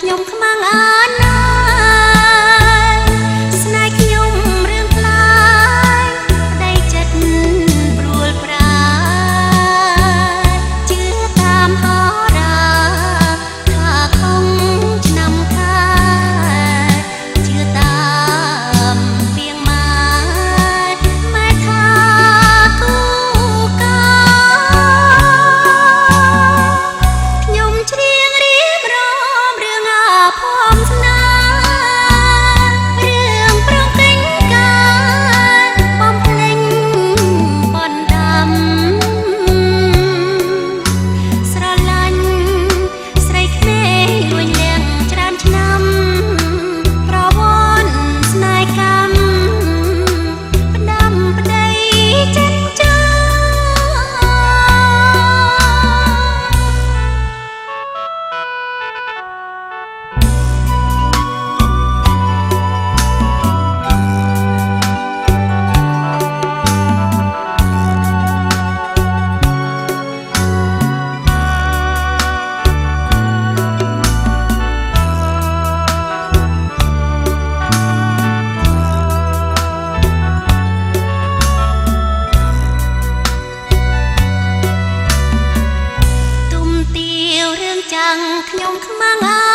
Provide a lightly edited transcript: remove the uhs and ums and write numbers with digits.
ខ្ញុំខ្មាំងអាណាស្នេហ៍ខ្ញុំរឿងខ្លាយប្តីចិត្តព្រួលប្រាជឿតាមហោរាថាខំឆ្នាំខែជឿតាមពីងម៉ែម៉ែថាគូកាខ្ញុំច្រៀងរៀបរាប់រឿងអាភ័ព្វស្នេហ៍រឿងប្រងកេងការបំភ្លេងប៉ុនដាំស្រឡាញ់ស្រីក្មេងលួញលៀងច្រើនឆ្នាំប្រវត្តិស្នេហ៍កម្មផ្ដាំប្ដីចិនចាទុំទាវរឿងចាំងខ្ញុំខ្មាំង